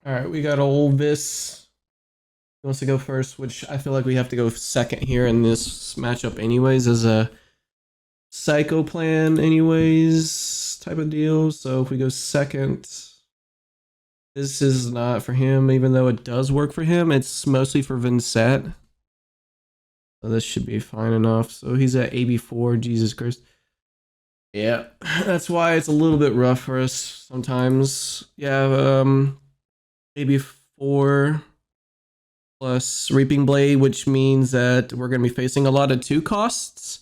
All right, we got old Vis. He wants to go first, which I feel like we have to go second here in this matchup, anyways, as a psycho plan, anyways, type of deal. So if we go second, this is not for him, even though it does work for him. It's mostly for Viserai. So this should be fine enough. So he's at AB4. Jesus Christ. Yeah, that's why it's a little bit rough for us sometimes. Yeah, AB4 plus Reaping Blade, which means that we're going to be facing a lot of 2 costs.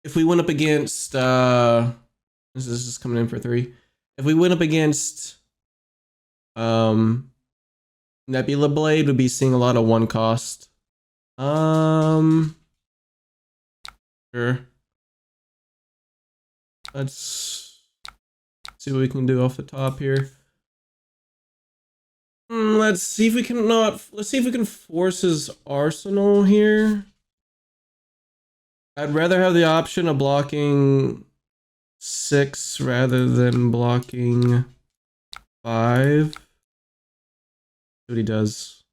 If we went up against, this is coming in for 3. If we went up against Nebula Blade, we'd be seeing a lot of 1 cost. Sure. Let's see what we can do off the top here. Let's see if we can let's see if we can force his arsenal here. I'd rather have the option of blocking 6 rather than blocking 5. See what he does.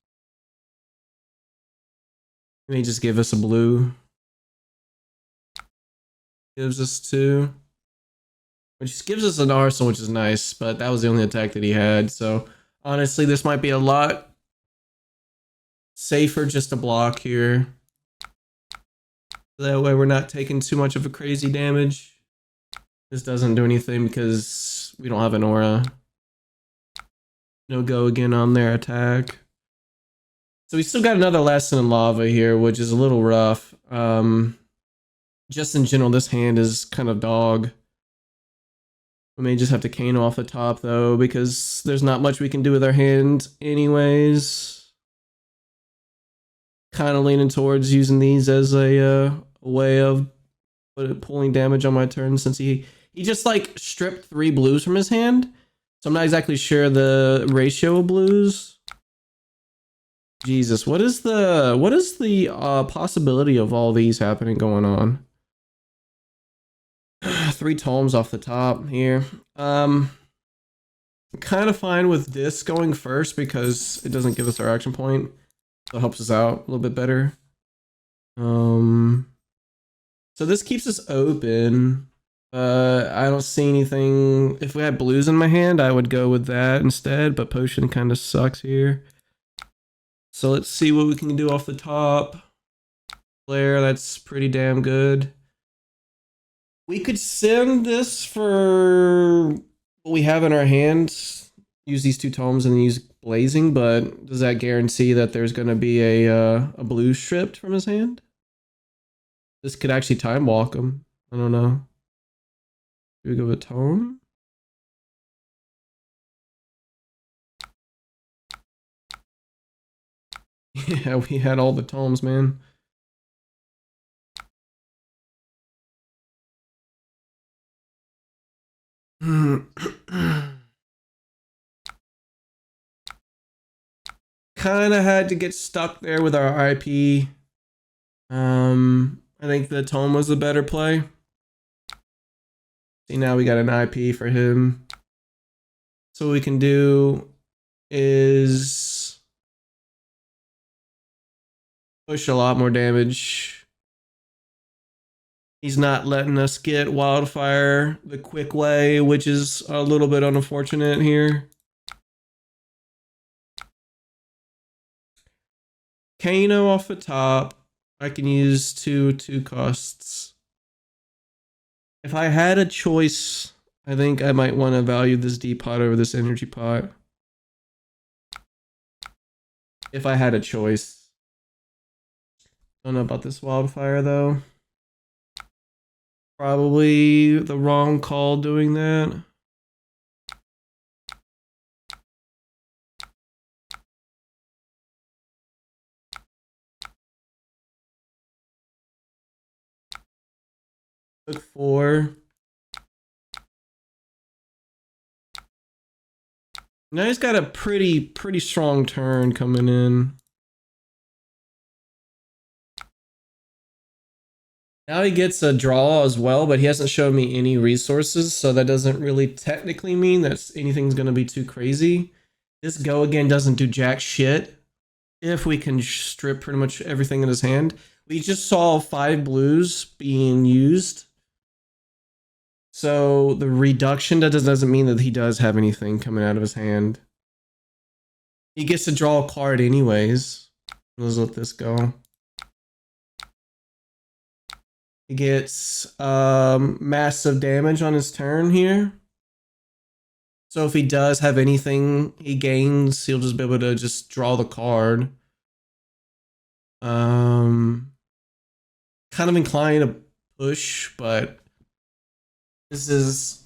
He may just give us a blue. Gives us 2. Which gives us an arsenal, which is nice, but that was the only attack that he had, so honestly, this might be a lot safer just to block here. That way we're not taking too much of a crazy damage. This doesn't do anything because we don't have an aura. No go again on their attack. So we still got another lesson in lava here, which is a little rough. Just in general, this hand is kind of dog. We may just have to Kano off the top though, because there's not much we can do with our hand anyways. Kind of leaning towards using these as a way of pulling damage on my turn, since he just like stripped 3 blues from his hand. So I'm not exactly sure the ratio of blues. Jesus, what is the possibility of all these happening going on? 3 tomes off the top here. I'm kind of fine with this going first because it doesn't give us our action point. So it helps us out a little bit better. So this keeps us open. I don't see anything. If we had blues in my hand, I would go with that instead, but potion kind of sucks here. So let's see what we can do off the top. Flare, that's pretty damn good. We could send this for what we have in our hands, use these 2 tomes and then use blazing, but does that guarantee that there's going to be a blue stripped from his hand? This could actually time walk him. I don't know. Do we go with tome? Yeah, we had all the tomes, man. Kind of had to get stuck there with our IP. I think the tome was the better play. See, now we got an IP for him. So what we can do is push a lot more damage. He's not letting us get wildfire the quick way, which is a little bit unfortunate here. Kano off the top. I can use 2 costs. If I had a choice, I think I might want to value this D pot over this energy pot. If I had a choice. Don't know about this wildfire though. Probably the wrong call doing that. Took 4. Now he's got a pretty strong turn coming in. Now he gets a draw as well, but he hasn't shown me any resources, so that doesn't really technically mean that anything's going to be too crazy. This go again doesn't do jack shit if we can strip pretty much everything in his hand. We just saw 5 blues being used. So the reduction doesn't mean that he does have anything coming out of his hand. He gets to draw a card anyways. Let's let this go. He gets massive damage on his turn here. So if he does have anything he gains, he'll just be able to just draw the card. Kind of inclined to push, but this is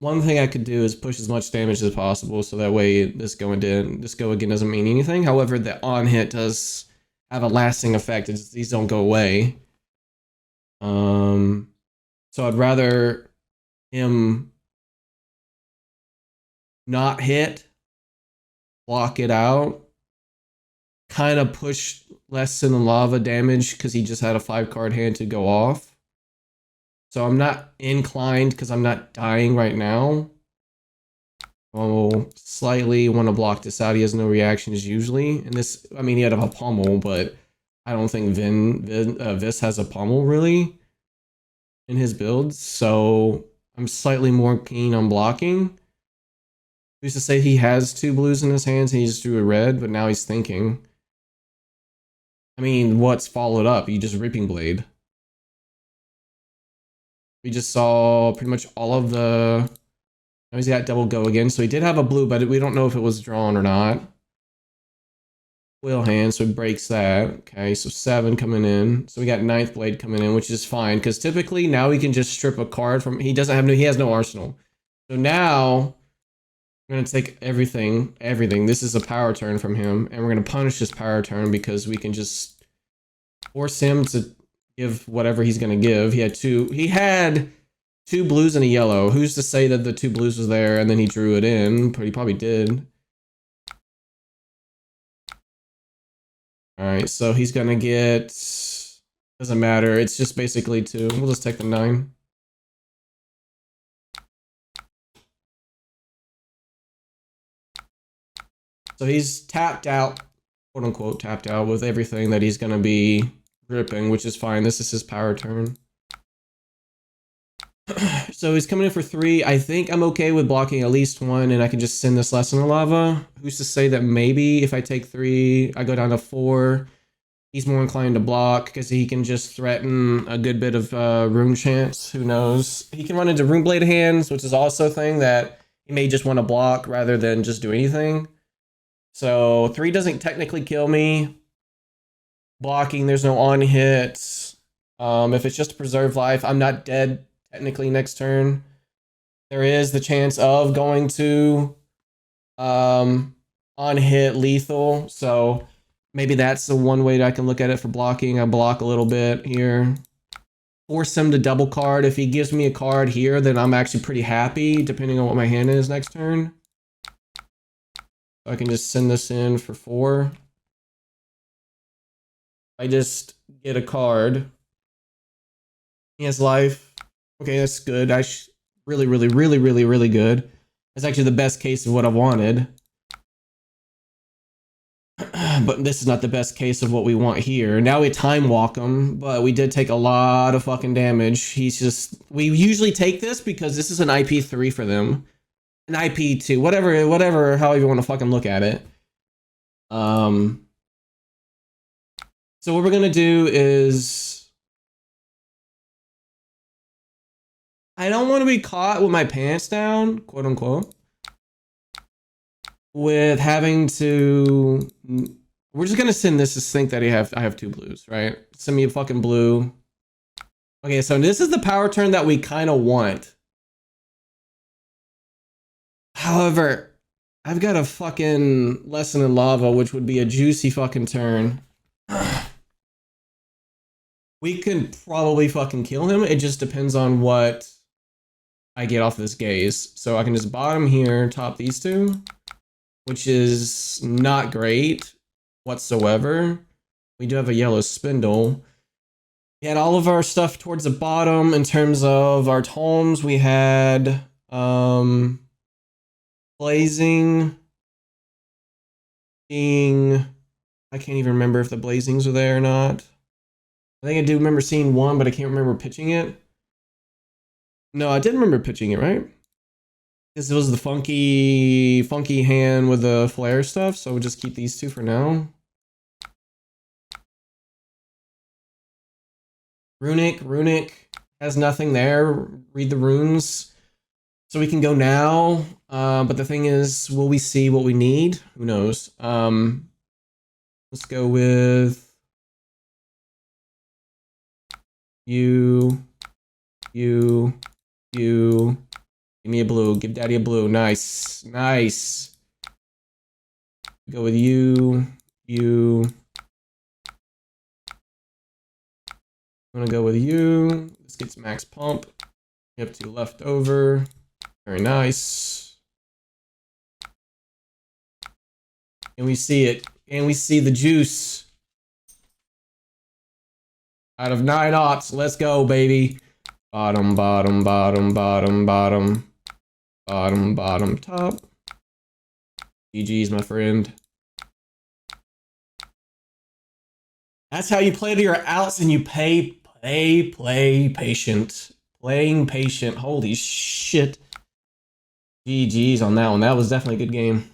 one thing I could do is push as much damage as possible, so that way this go again doesn't mean anything. However, the on hit does have a lasting effect. These don't go away. So I'd rather him not hit, block it out, kind of push less than the lava damage because he just had a 5-card hand to go off. So I'm not inclined because I'm not dying right now. I'll slightly want to block this out. He has no reactions usually. And this, I mean, he had a pummel, but I don't think Vis has a pummel really in his builds. So I'm slightly more keen on blocking. Who's to say he has 2 blues in his hands and he just drew a red, but now he's thinking. I mean, what's followed up? You just Reaping Blade. We just saw pretty much all of the... Now he's got double go again, so he did have a blue, but we don't know if it was drawn or not. Wheel hand, so he breaks that. Okay, so 7 coming in. So we got 9th blade coming in, which is fine, because typically now we can just strip a card from... He has no arsenal. So now... We're going to take everything. This is a power turn from him, and we're going to punish his power turn because we can just force him to give whatever he's going to give. He had 2 blues and a yellow. Who's to say that the 2 blues was there and then he drew it in? But he probably did. Alright, so he's going to get... Doesn't matter. It's just basically 2. We'll just take the 9. So he's tapped out, quote unquote, tapped out with everything that he's going to be gripping, which is fine. This is his power turn. So he's coming in for 3. I think I'm okay with blocking at least 1, and I can just send this Lesson of Lava. Who's to say that maybe if I take 3, I go down to 4, he's more inclined to block because he can just threaten a good bit of rune chance. Who knows? He can run into runeblade hands, which is also a thing that he may just want to block rather than just do anything. So 3 doesn't technically kill me. Blocking, there's no on hits. If it's just to preserve life, I'm not dead technically next turn. There is the chance of going to on hit lethal. So maybe that's the one way that I can look at it for blocking. I block a little bit here. Force him to double card. If he gives me a card here, then I'm actually pretty happy, depending on what my hand is next turn. I can just send this in for 4. I just get a card. He has life. Okay, that's good. Really good. That's actually the best case of what I wanted. But this is not the best case of what we want here. Now we time walk him, but we did take a lot of fucking damage. He's just... We usually take this because this is an IP3 for them. An IP2, whatever, however you want to fucking look at it. So what we're gonna do is... I don't want to be caught with my pants down, quote unquote. With having to... We're just gonna send this to think that I have 2 blues, right? Send me a fucking blue. Okay, so this is the power turn that we kind of want. However, I've got a fucking Lesson in Lava, which would be a juicy fucking turn. We can probably fucking kill him. It just depends on what I get off this gaze. So I can just bottom here, top these 2, which is not great whatsoever. We do have a yellow spindle. We had all of our stuff towards the bottom in terms of our tomes. We had... Blazing. Being... I can't even remember if the blazings are there or not. I think I do remember seeing one, but I can't remember pitching it. No, I did remember pitching it, right? Because it was the funky hand with the flare stuff, so we'll just keep these two for now. Runic has nothing there. Read the runes. So we can go now. But the thing is, will we see what we need? Who knows? Let's go with you. Give me a blue. Give daddy a blue. Nice. Nice. Go with you. I'm gonna go with you. This gets max pump. You have 2 left over. Very nice. And we see it. And we see the juice. Out of 9 aughts. Let's go, baby. Bottom, top. GG's, my friend. That's how you play to your outs, and you play patient. Playing patient. Holy shit. GG's on that one. That was definitely a good game.